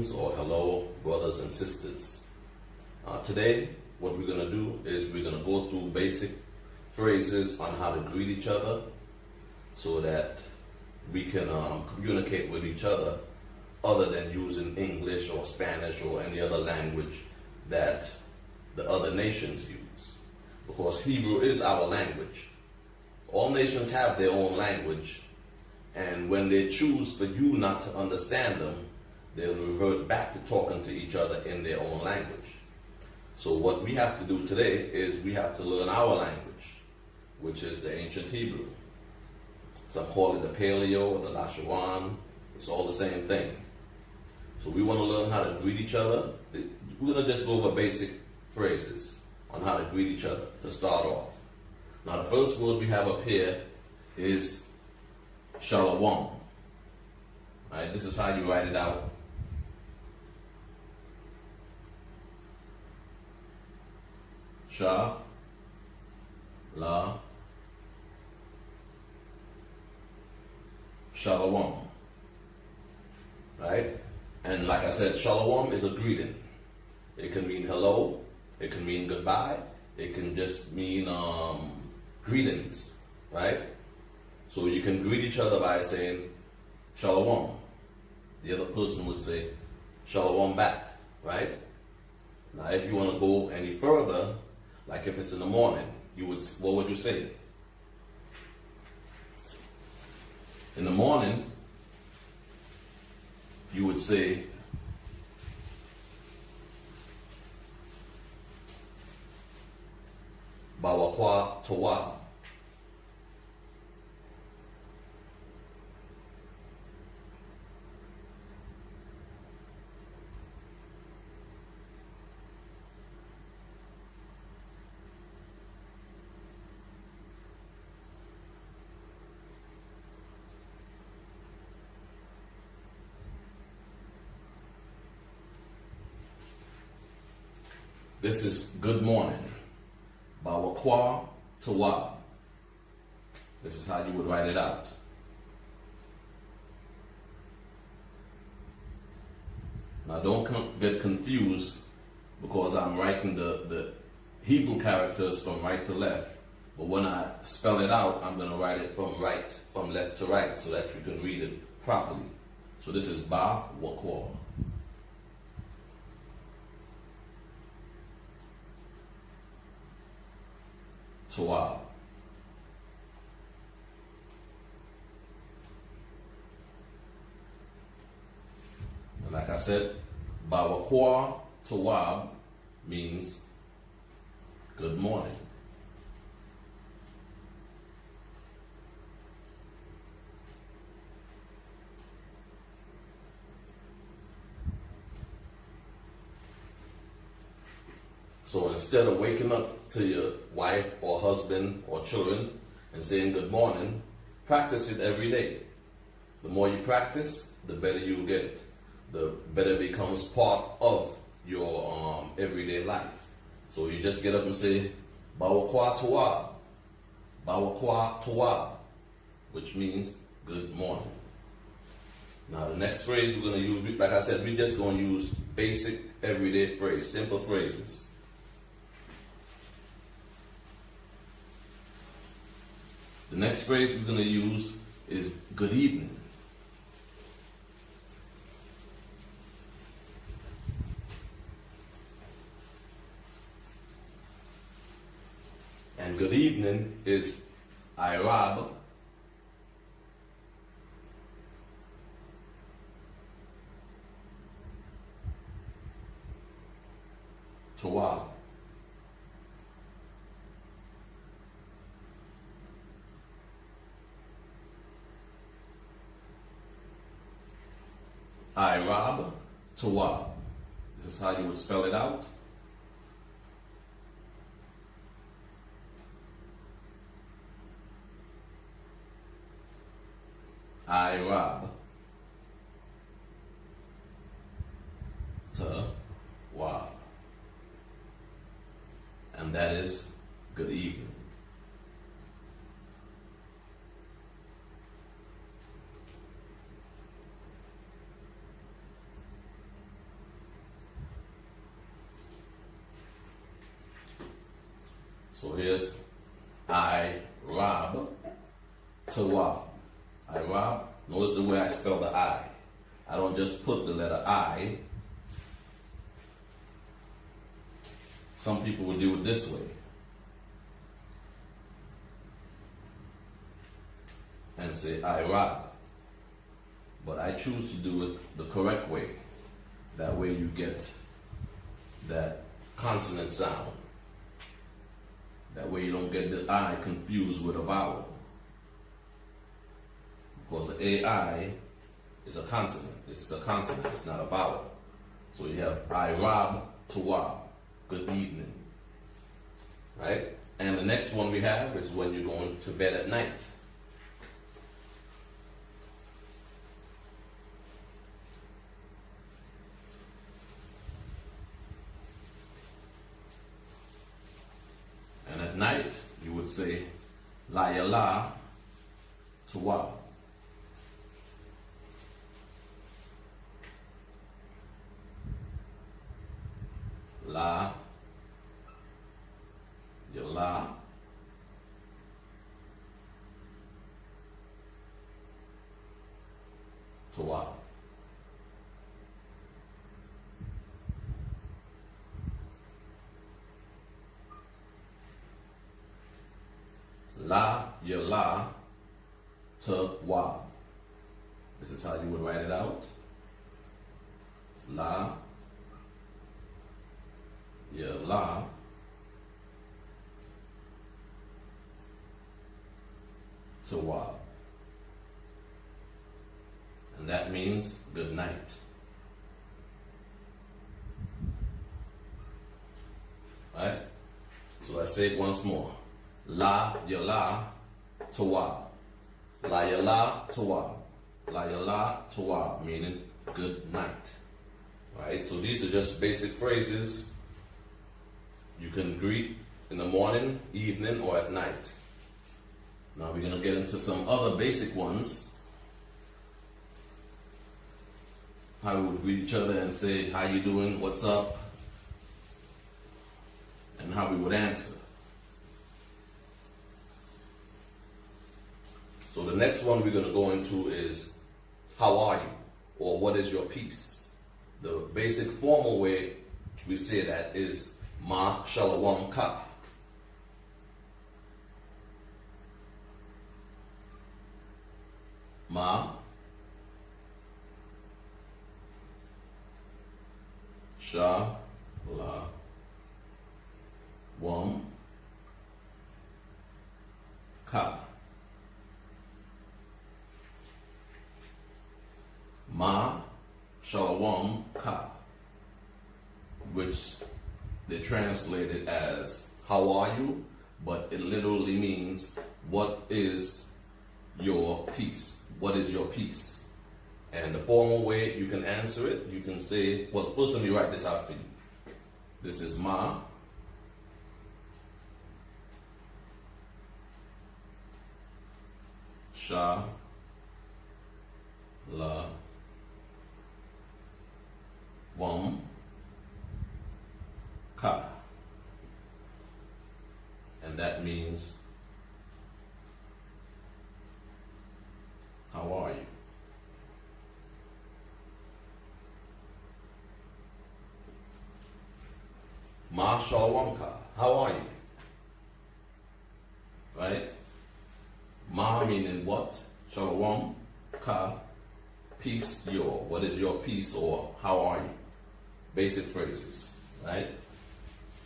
greetings or hello, brothers and sisters. Today, what we're going to do is we're going to go through basic phrases on how to greet each other so that we can communicate with each other than using English or Spanish or any other language that the other nations use. Because Hebrew is our language. All nations have their own language, and when they choose for you not to understand them, they'll revert back to talking to each other in their own language. So what we have to do today is we have to learn our language, which is the ancient Hebrew. Some call it the Paleo or the Lashawan. It's all the same thing. So we want to learn how to greet each other. We're going to just go over basic phrases on how to greet each other to start off. Now the first word we have up here is shalom. Right, this is how you write it out. Sha, la, shalom. Right? And like I said, shalom is a greeting. It can mean hello, it can mean goodbye, it can just mean greetings, right? So you can greet each other by saying shalom. The other person would say shalom back, right? Now if you want to go any further, like if it's in the morning, what would you say? In the morning, you would say Bawakwa Tawa. This is good morning. Bawakwa Tawa. This is how you would write it out. Now don't get confused because I'm writing the Hebrew characters from right to left. But when I spell it out, I'm going to write it from left to right so that you can read it properly. So this is Bawakwa. Tawa. Like I said, Bawakwa Tawab means good morning. So instead of waking up to your wife or husband or children and saying good morning, practice it every day. The more you practice, the better you get it. The better it becomes part of your everyday life. So you just get up and say, Bawakwa Tawab, Bawakwa Tawab, which means good morning. Now the next phrase we're going to use, like I said, we're just going to use basic everyday phrase, simple phrases. The next phrase we're going to use is good evening. And good evening is Irab. Tawab. Irab Tawab. This is how you would spell it out. Irab Tawab. And that is good evening. So here's I rob to rob. I rob. Notice the way I spell the I. I don't just put the letter I. Some people will do it this way. And say I rob. But I choose to do it the correct way. That way you get that consonant sound. That way you don't get the I confused with a vowel. Because the AI is a consonant. It's a consonant, it's not a vowel. So you have I rob to rob. Good evening. Right? And the next one we have is when you're going to bed at night. And at night, you would say, La ya la to wa. La ya la to wa. La ya la to wa. This is how you would write it out. La ya la to wa. And that means good night. Right? So let's say it once more. La ya la to wa. La ya la to wa. La ya la to wa, meaning good night. Right? So these are just basic phrases you can greet in the morning, evening, or at night. Now we're going to get into some other basic ones. How we would greet each other and say, how you doing, what's up, and how we would answer. So the next one we're going to go into is, how are you? Or what is your peace? The basic formal way we say that is, Ma Shalom Ka. Ma Shalom Ka. Ma Shalom Ka, which they translate it as how are you, but it literally means what is your peace? What is your peace? And the formal way you can answer it, you can say, well, first let me write this out for you. This is Ma Shalom Ka. And that means, how are you? Ma Shalom Ka. How are you? Right? Ma meaning what? Shalom Ka. Peace, your. What is your peace, or how are you? Basic phrases, right?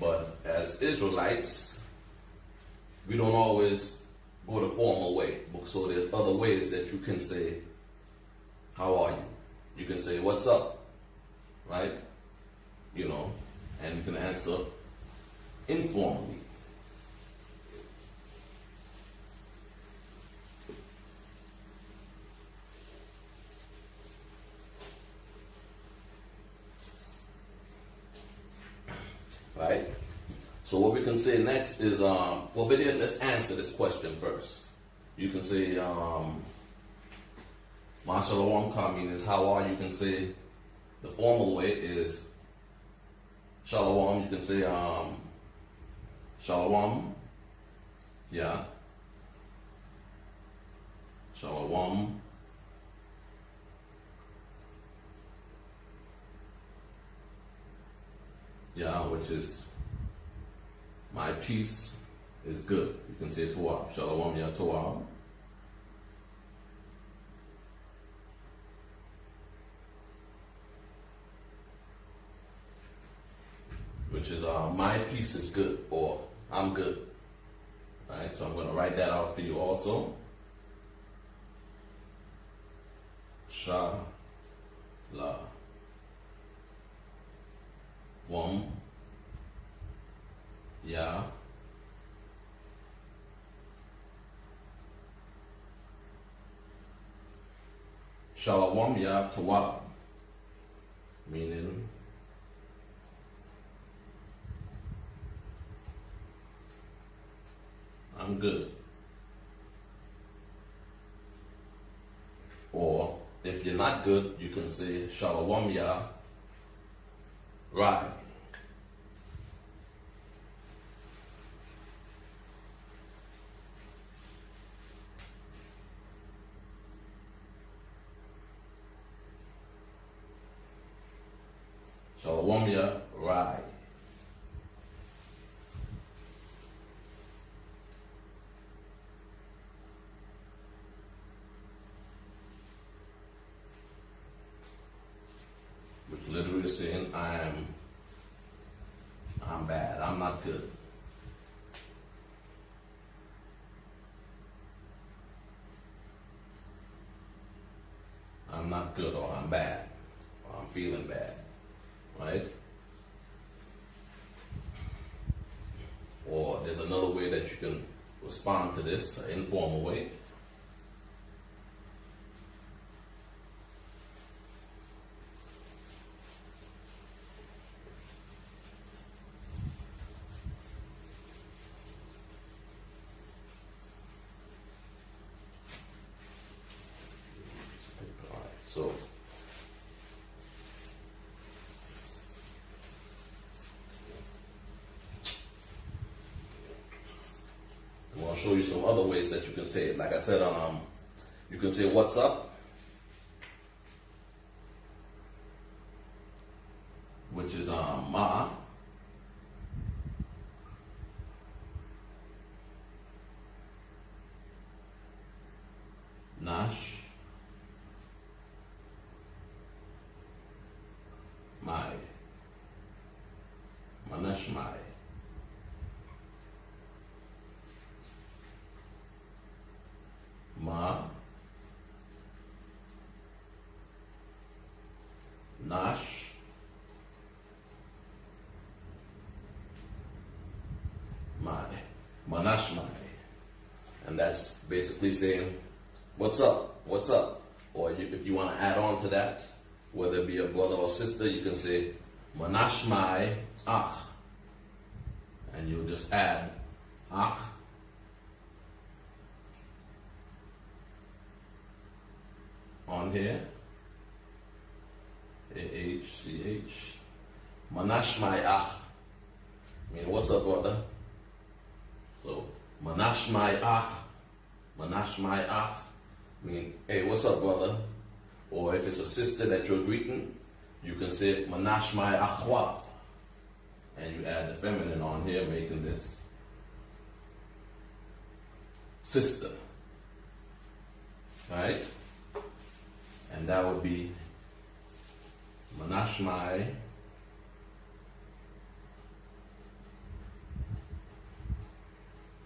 But as Israelites, we don't always go the formal way. So there's other ways that you can say, how are you? You can say, what's up? Right? You know, and you can answer informally. Right? So what we can say next is, well, but let's answer this question first. You can say, Ma Shalom Ka means how are you? You can say, the formal way is Shalom. You can say, Shalom Ya. Shalom. Ya, which is my peace is good. You can say Torah. Shalom Ya Torah. Which is my peace is good, or I'm good. Alright, so I'm going to write that out for you also. Shalom Ya Shalom Ya Torah, meaning I'm good. Or if you're not good, you can say Shalom Ya Right. Shalom Ya Right. Which literally is saying I'm bad, I'm not good. I'm not good, or I'm bad, or I'm feeling bad, right? Or there's another way that you can respond to this, an informal way. So I'm going to show you some other ways that you can say it. Like I said, you can say what's up, which is ma, nash, my, manash my, ma, nash, my, manash my. And that's basically saying what's up, what's up. Or if you want to add on to that, whether it be a brother or sister, you can say manash my ach, and you'll just add ach on here, A-H-C-H, manash my ach, I mean, what's up, brother? So manash my ach, I mean, hey, what's up, brother? Or if it's a sister that you're greeting, you can say manash my achwat, and you add the feminine on here, making this sister, right? And that would be manash my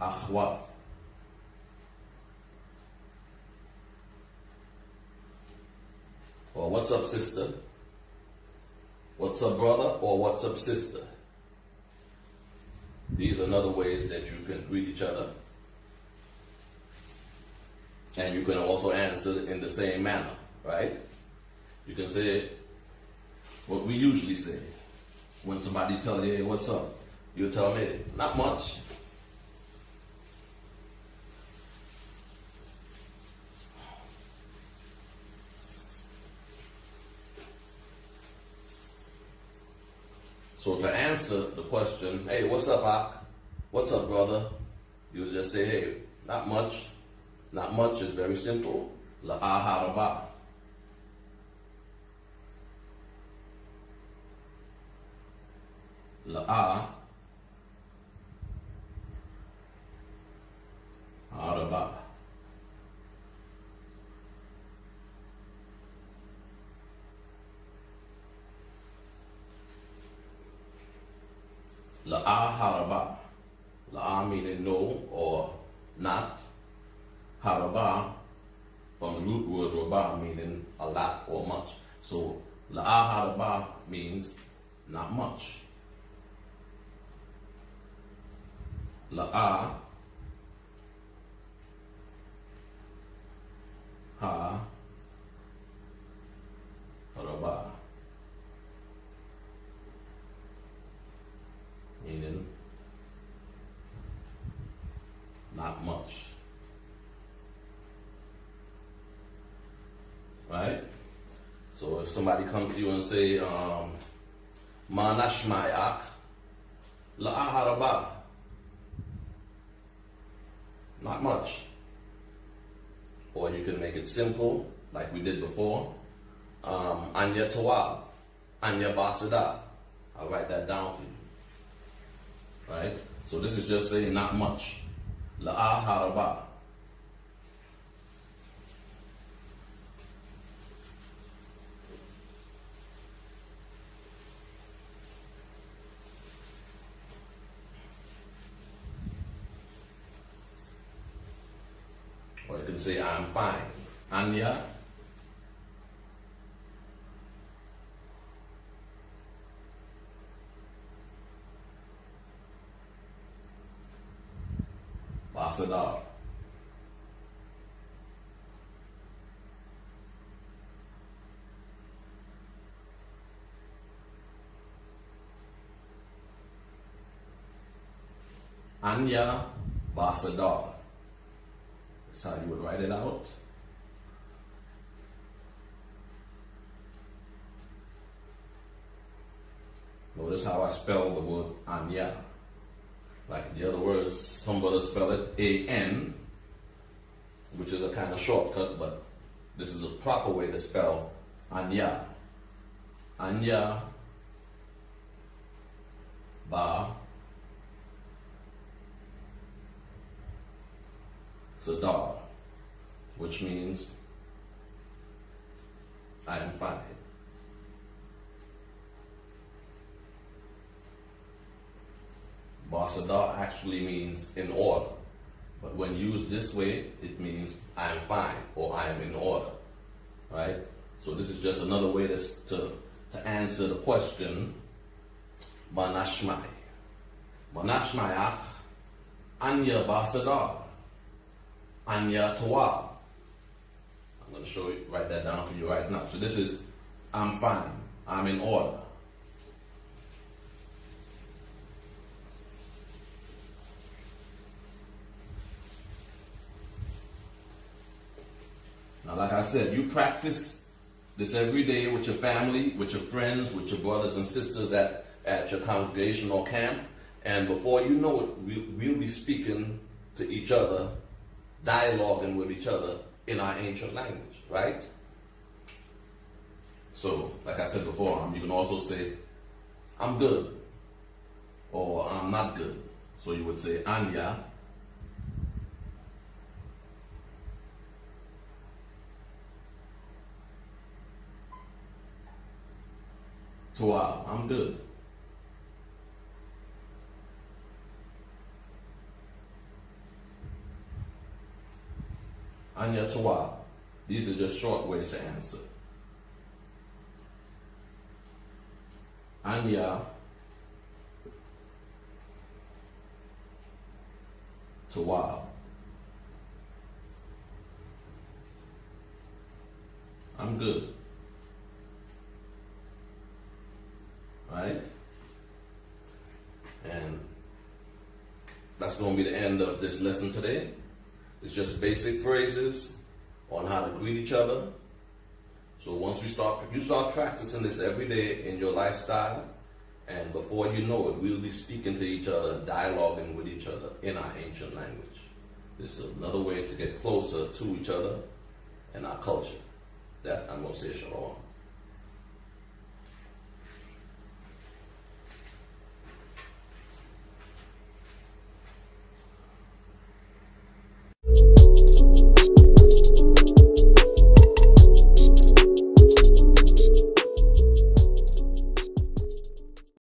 achwat. Or what's up, sister? What's up, brother? Or what's up, sister? These are another ways that you can greet each other. And you can also answer in the same manner, right? You can say what we usually say. When somebody tells you, hey, what's up? You tell me, not much. So to answer the question, hey, what's up, Ak? What's up, brother? You just say, hey, not much. Not much is very simple. La'aharaba. La'aharaba. La'aharaba. La'a meaning no or not. Haraba from the root word raba meaning a lot or much. So la'aharaba means not much. La'a ha haraba meaning not much. Right? So if somebody comes to you and say, Ma nashma'ak la'aharaba, not much. Or you can make it simple, like we did before. Anya tawab, anya basada. I'll write that down for you. Right? So this is just saying not much. La'aharaba. Or you can say, I'm fine. Anya. Basadar. Anya Basadar. That's how you would write it out. Notice how I spell the word Anya. Like the other words, some brothers spell it A-N, which is a kind of shortcut, but this is the proper way to spell Anya. Anya Ba Sadar, which means I am fine. Basadar actually means in order, but when used this way, it means I am fine or I am in order, right? So this is just another way to answer the question, Manashmai. Manashmayak, Anya Basadar, Anya Tawab. I'm going to show you, write that down for you right now. So this is, I'm fine, I'm in order. Now, like I said, you practice this every day with your family, with your friends, with your brothers and sisters at your congregation or camp. And before you know it, we'll be speaking to each other, dialoguing with each other in our ancient language, right? So, like I said before, you can also say, I'm good, or I'm not good. So you would say, Anya Tawab, I'm good. Anya Tawab. These are just short ways to answer. Anya Tawab. I'm good. Right? And that's going to be the end of this lesson today. It's just basic phrases on how to greet each other. So once you start practicing this every day in your lifestyle, And before you know it, we'll be speaking to each other, dialoguing with each other in our ancient language. This is another way to get closer to each other and our culture. That I'm going to say shalom.